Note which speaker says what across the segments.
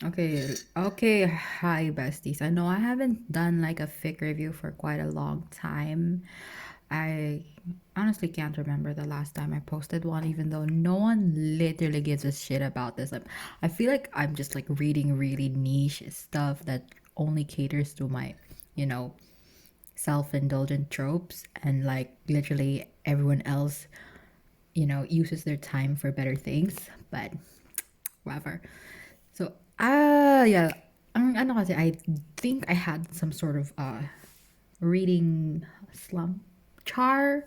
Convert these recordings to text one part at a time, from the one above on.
Speaker 1: Okay. Hi, besties. I know I haven't done like a fic review for quite a long time. I honestly can't remember the last time I posted one, even though no one literally gives a shit about this. I feel like I'm just like reading really niche stuff that only caters to my, you know, self indulgent tropes, and like literally everyone else, uses their time for better things. But whatever. So, yeah. Ano kasi, I think I had some sort of reading slump char.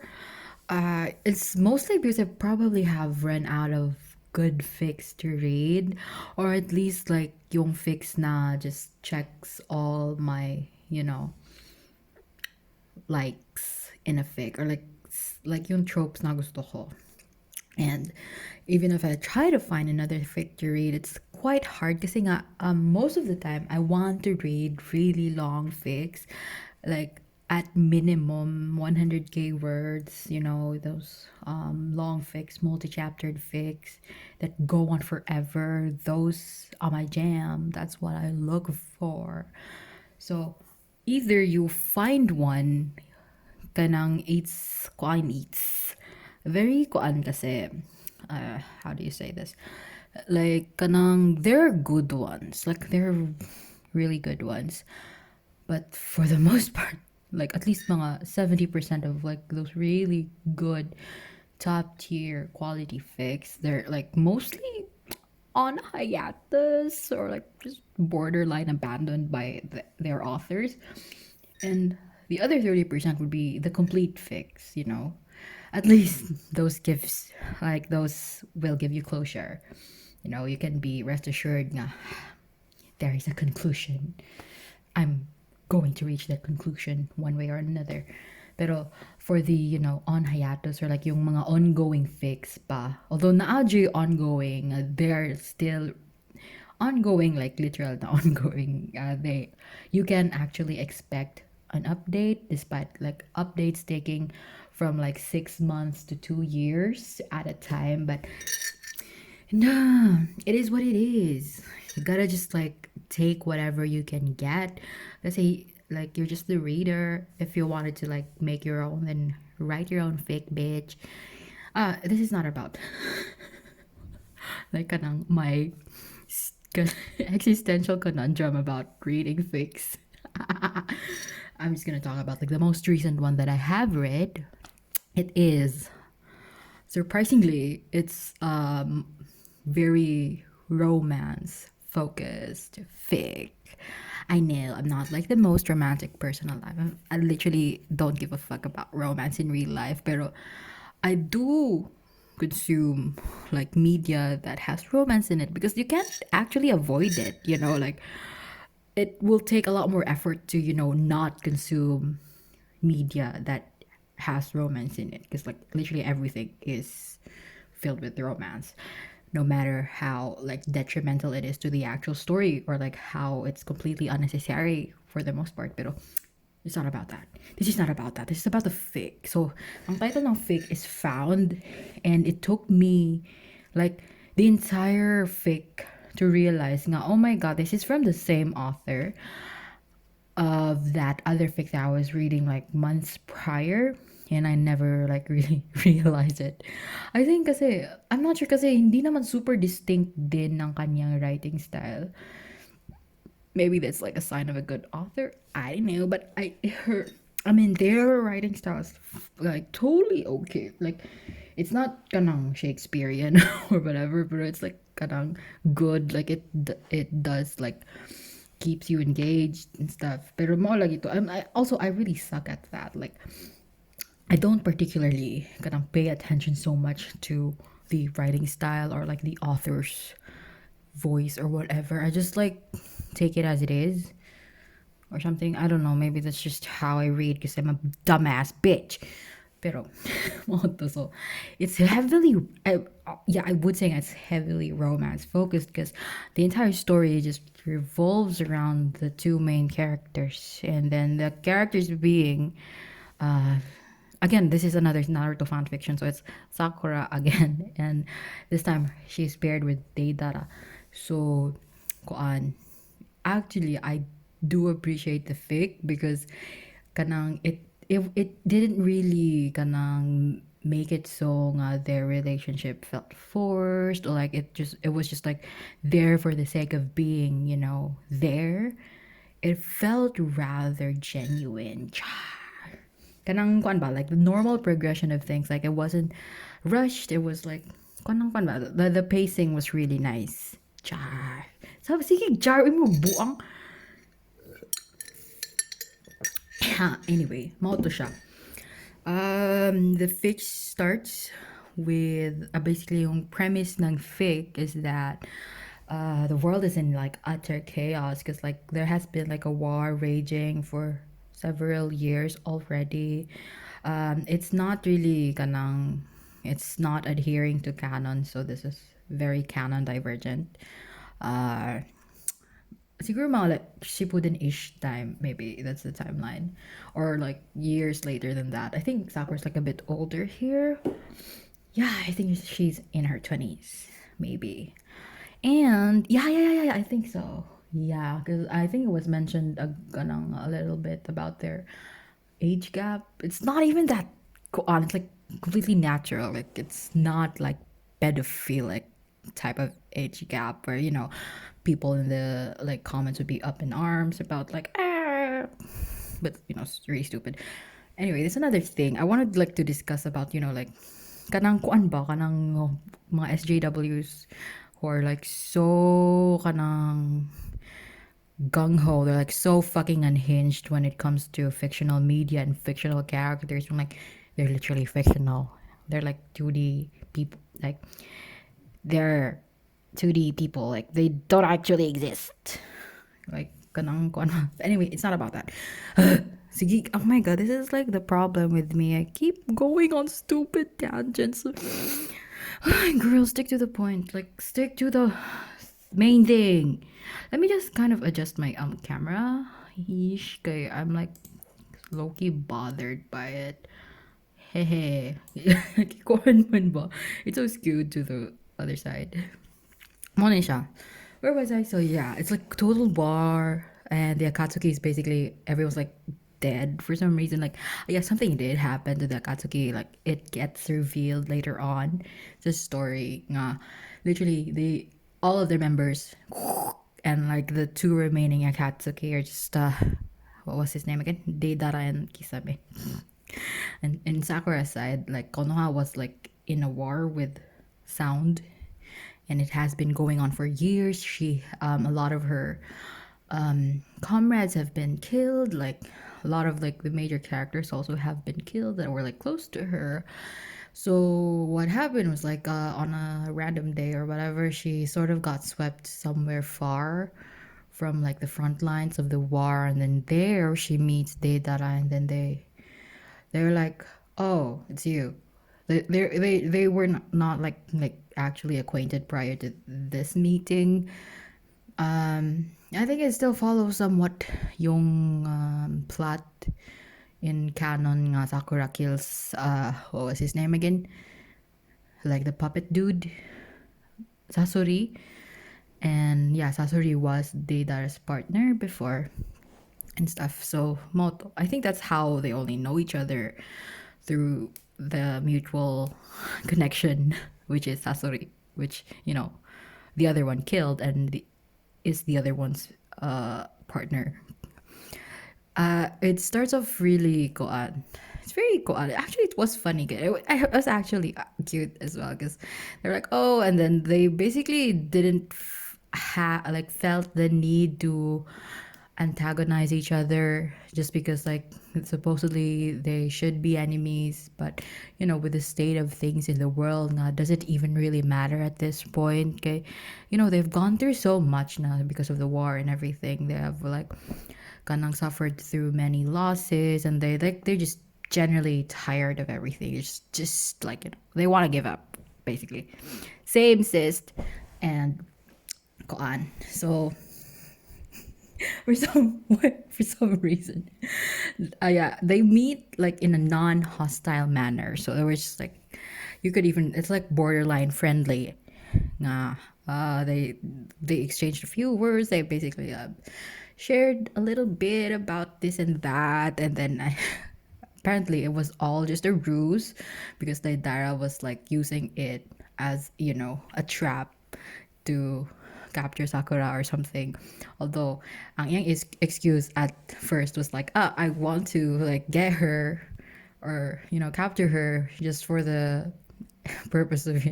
Speaker 1: It's mostly because I probably have run out of good fix to read, or at least like yung fix na just checks all my, likes in a fic, or like yung tropes na gusto ko. And even if I try to find another fic to read, it's quite hard kasi nga, most of the time I want to read really long fics, like at minimum 100k words, those long fics, multi-chaptered fics that go on forever. Those are my jam. That's what I look for. So either you find one kanang eats very kuan kasi, how do you say this, like kanang they're good ones, like they're really good ones, but for the most part, like at least mga 70% of like those really good top tier quality fics, they're like mostly on hiatus or like just borderline abandoned by their authors. And the other 30% would be the complete fix. At least those gifts, like those will give you closure. You can be rest assured nga, there is a conclusion. I'm going to reach that conclusion one way or another. Pero for the, on hiatus, or like yung mga ongoing fix pa, although naadyo ongoing, they're still ongoing, like literal na ongoing. They You can actually expect an update, despite like updates taking from like 6 months to 2 years at a time. But no, it is what it is. You gotta just like take whatever you can get. Let's say like you're just the reader. If you wanted to like make your own, then write your own fake bitch. This is not about like kanang my existential conundrum about reading fics. I'm just gonna talk about like the most recent one that I have read. It is surprisingly, it's very romance focused fic. I know I'm not like the most romantic person alive. I literally don't give a fuck about romance in real life, pero I do consume like media that has romance in it because you can't actually avoid it, like it will take a lot more effort to, not consume media that has romance in it, because like literally everything is filled with romance, no matter how like detrimental it is to the actual story, or like how it's completely unnecessary for the most part. Pero it's not about that. This is not about that. This is about the fic. So, ang title ng fic is Found, and it took me like the entire fic to realize nga, oh my god, this is from the same author of that other fic that I was reading like months prior, and I never like really realized it. I think kasi, I'm not sure kasi hindi naman super distinct din ng kanyang writing style. Maybe that's like a sign of a good author. I don't know, but their writing style is like totally okay. Like, it's not kanang Shakespearean or whatever, but it's like kanang good. Like it does like keeps you engaged and stuff. Pero mo lagi to. I really suck at that. Like, I don't particularly kanang pay attention so much to the writing style or like the author's voice or whatever. I just like take it as it is or something. I don't know. Maybe that's just how I read because I'm a dumbass bitch. Pero, so it's heavily, yeah, I would say it's heavily romance focused because the entire story just revolves around the two main characters, and then the characters being, uh, again, this is another Naruto fan fiction, so it's Sakura again, and this time she's paired with Deidara. So kuan. Actually, I do appreciate the fic because kanang it didn't really kanang make it so nga their relationship felt forced, or like it was just like there for the sake of being, there. It felt rather genuine. Kanang kwan ba, like the normal progression of things. Like it wasn't rushed. It was like kanang kwan ba, the pacing was really nice. Char. Sabi sige, jar mo buang. Anyway, mao to siya. The fic starts with basically yung premise ng fic is that the world is in like utter chaos because like there has been like a war raging for several years already. It's not really kanang, it's not adhering to canon, so this is very canon divergent. Uh, Siguro mga like Shippuden-ish time, maybe that's the timeline, or like years later than that. I think Sakura's like a bit older here. Yeah, I think she's in her 20s, maybe. And yeah, I think so. Yeah, because I think it was mentioned a little bit about their age gap. It's not even that on. It's like completely natural. Like it's not like pedophilic type of age gap where people in the like comments would be up in arms about like but it's really stupid. Anyway, there's another thing I wanted like to discuss about like kanang kuan ba kanang mga SJWs who are like so kanang gung ho. They're like so fucking unhinged when it comes to fictional media and fictional characters. I'm like, they're literally fictional. They're like 2D people. Like, they're 2D people. Like, they don't actually exist. Like, kanang kuan. Anyway, it's not about that. Sige, oh my god, this is like the problem with me. I keep going on stupid tangents. Girl, stick to the point. Like, stick to the main thing. Let me just kind of adjust my camera. Yeesh, kaya I'm like low-key bothered by it. Hehe. Kikuhan man ba? It's so skewed to the other side. Muna siya. Where was I? So yeah, it's like total war, and the Akatsuki is basically everyone's like dead for some reason. Like yeah, something did happen to the Akatsuki. Like it gets revealed later on. The story nga, literally they all of their members and like the two remaining Akatsuki are just what was his name again? Deidara and Kisame. And in Sakura's side, like Konoha was like in a war with sound, and it has been going on for years. She a lot of her comrades have been killed. Like a lot of like the major characters also have been killed that were like close to her. So what happened was like on a random day or whatever, she sort of got swept somewhere far from like the front lines of the war, and then there she meets Deidara, and then they're like, "Oh, it's you." They were not like actually acquainted prior to this meeting. I think it still follows somewhat yung plot in canon nga Sakura kills what was his name again? Like the puppet dude, Sasori. And yeah, Sasori was Deidara's partner before and stuff. So Moto, I think that's how they only know each other, through the mutual connection, which is Sasori, which the other one killed and is the other one's partner. It starts off really koan. It's very koan. Actually, it was funny. It was actually cute as well because they're like, oh, and then they basically didn't like felt the need to antagonize each other just because like supposedly they should be enemies, but with the state of things in the world now, does it even really matter at this point? Okay, they've gone through so much now because of the war and everything. They have like kanang suffered through many losses, and they're just generally tired of everything. It's just like they want to give up basically. Same sis, and go on. So for some reason, yeah, they meet like in a non-hostile manner. So it was just like you could even, it's like borderline friendly nga They exchanged a few words. They basically shared a little bit about this and that, and then apparently it was all just a ruse because Daidara was like using it as a trap to capture Sakura or something. Although ang iyang excuse at first was like, I want to like get her or capture her just for the purpose of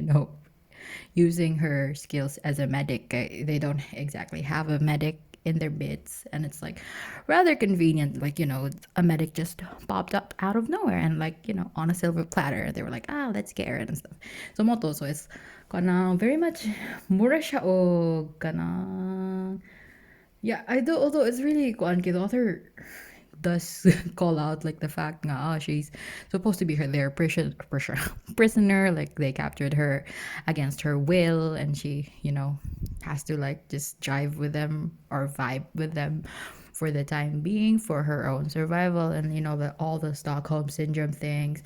Speaker 1: using her skills as a medic. They don't exactly have a medic in their midst, and it's like rather convenient. Like a medic just popped up out of nowhere and like on a silver platter. They were like, let's get her and stuff. So moto so it's kana very much mura siya o kana yeah, I do. Although it's really kuan the author does call out like the fact nga she's supposed to be their prisoner. Like they captured her against her will, and she has to like just jive with them or vibe with them for the time being for her own survival. And all the Stockholm syndrome things,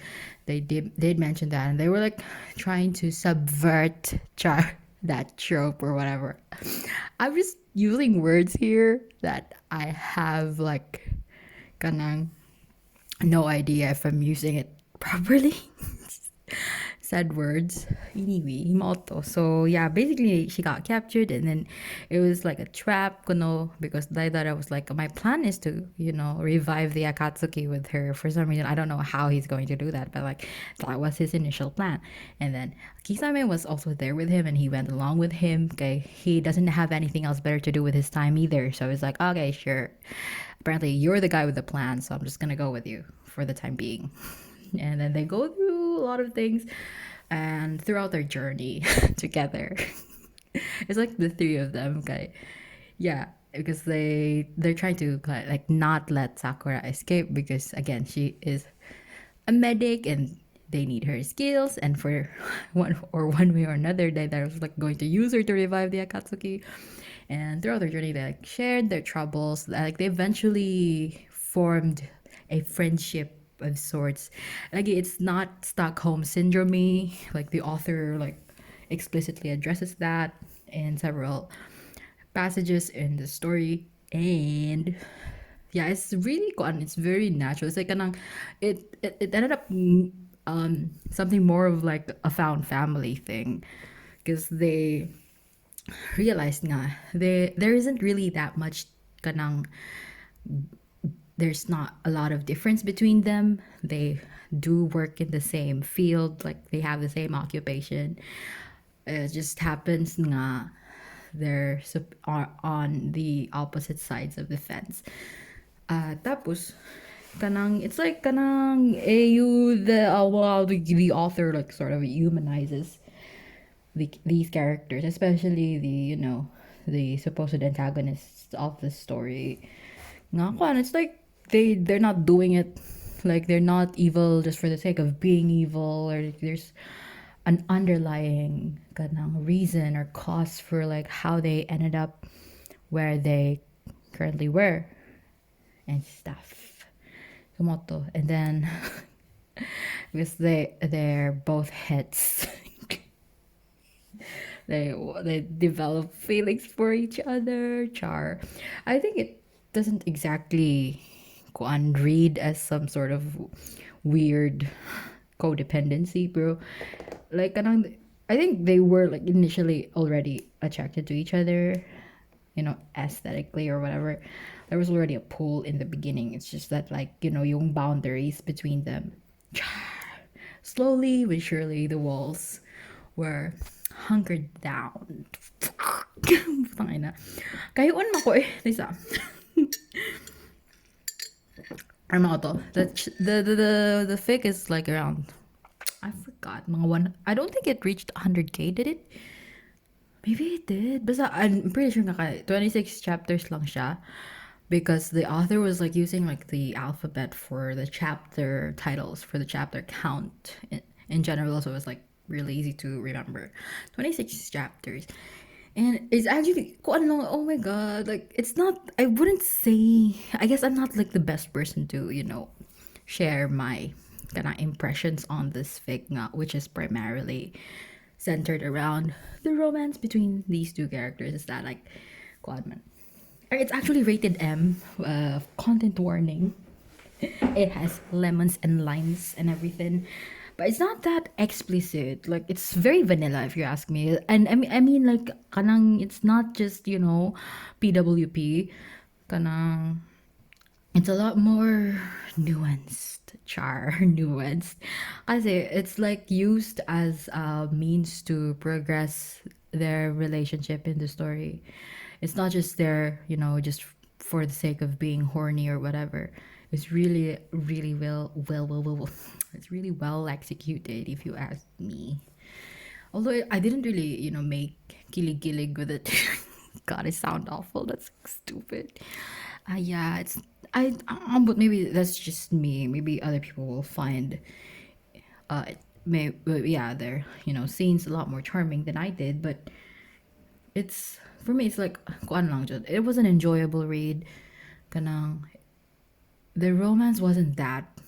Speaker 1: they did mention that, and they were like trying to subvert that trope or whatever. I'm just using words here that I have like kanang no idea if I'm using it properly. Said words. Anyway, moto. So yeah, basically she got captured, and then it was like a trap, because Daidara was like, my plan is to, revive the Akatsuki with her. For some reason, I don't know how he's going to do that, but like that was his initial plan. And then Kisame was also there with him, and he went along with him. Okay, he doesn't have anything else better to do with his time either, so he's like, okay, sure. Apparently, you're the guy with the plan, so I'm just gonna go with you for the time being. And then they go through a lot of things and throughout their journey together. It's like the three of them, okay? Yeah, because they're trying to like not let Sakura escape because again she is a medic and they need her skills, and for one way or another they're like going to use her to revive the Akatsuki. And throughout their journey they like shared their troubles, like they eventually formed a friendship of sorts. Like it's not Stockholm syndrome, like the author like explicitly addresses that in several passages in the story. And yeah, it's really fun. It's very natural. It's like it ended up something more of like a found family thing because they realized nga there isn't really that much kanang there's not a lot of difference between them. They do work in the same field, like they have the same occupation. It just happens nga are on the opposite sides of the fence. Tapos kanang it's like kanang the author like sort of humanizes these characters, especially the supposed antagonists of the story. Nga kwan, it's like they're not doing it like they're not evil just for the sake of being evil, or there's an underlying kanang reason or cause for like how they ended up where they currently were and stuff. Sumoto. And then because they're both hits. They develop feelings for each other. Char. I think it doesn't exactly read as some sort of weird codependency, bro. Like I think they were like initially already attracted to each other, aesthetically or whatever. There was already a pull in the beginning. It's just that like, yung boundaries between them. Slowly but surely the walls were hunkered down. Tangina na. Kayuan ako eh. Lisa. Ano ko to? The fic is like around, I forgot, mga one. I don't think it reached 100K, did it? Maybe it did. Basta, I'm pretty sure 26 chapters lang siya. Because the author was like using like the alphabet for the chapter titles, for the chapter count in general. So it was like really easy to remember. 26 chapters. And it's actually quite long. Oh my god. Like, it's not, I wouldn't say, I guess I'm not like the best person to, share my kind of impressions on this fic nga, which is primarily centered around the romance between these two characters. Is that like Quadman? It's actually rated M. Content warning. It has lemons and limes and everything, but it's not that explicit. Like it's very vanilla, if you ask me. And I mean, like kanang, it's not just PWP. Kanang, it's a lot more nuanced, nuanced. I say it's like used as a means to progress their relationship in the story. It's not just there, just for the sake of being horny or whatever. It's really, really well. It's really well executed, if you ask me. Although I didn't really, make kilig with it. God, I sound awful. That's stupid. Yeah, but maybe that's just me. Maybe other people will find, uh, yeah, their, scenes a lot more charming than I did. But it's, for me, it's like, kuan lang jud. It was an enjoyable read. Kanang, the romance wasn't that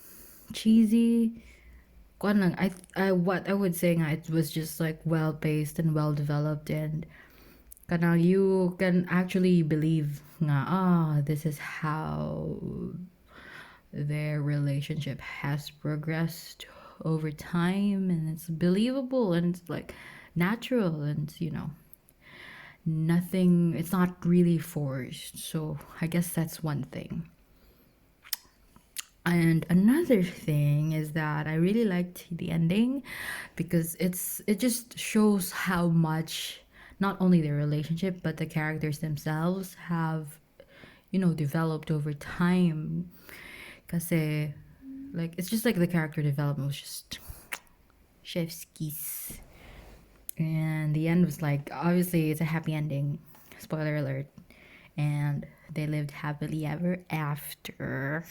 Speaker 1: cheesy. Kuan lang, what I would say nga, it was just like well paced and well developed, and kanang you can actually believe nga, this is how their relationship has progressed over time, and it's believable, and it's like natural, and nothing, it's not really forced. So I guess that's one thing. And another thing is that I really liked the ending because it just shows how much not only their relationship but the characters themselves have developed over time. Cause like it's just like the character development was just chef's kiss. And the end was like, obviously it's a happy ending. Spoiler alert. And they lived happily ever after.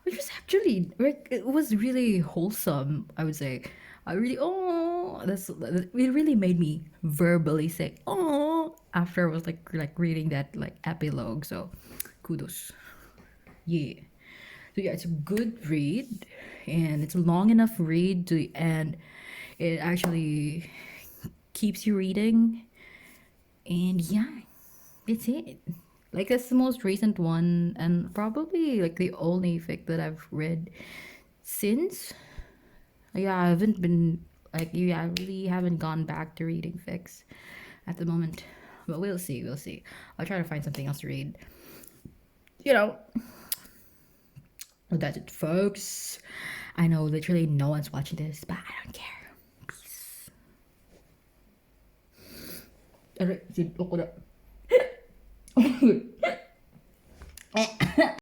Speaker 1: Which was actually like, it was really wholesome, I would say. I really, it really made me verbally say oh after I was like reading that like epilogue. So kudos. Yeah. So yeah, it's a good read, and it's a long enough read to, and it actually keeps you reading. And yeah, that's it. Like that's the most recent one, and probably like the only fic that I've read since. Yeah, I haven't been like you. I really haven't gone back to reading fics at the moment, but we'll see. We'll see. I'll try to find something else to read. You know, well, that's it, folks. I know literally no one's watching this, but I don't care. Peace. Alright,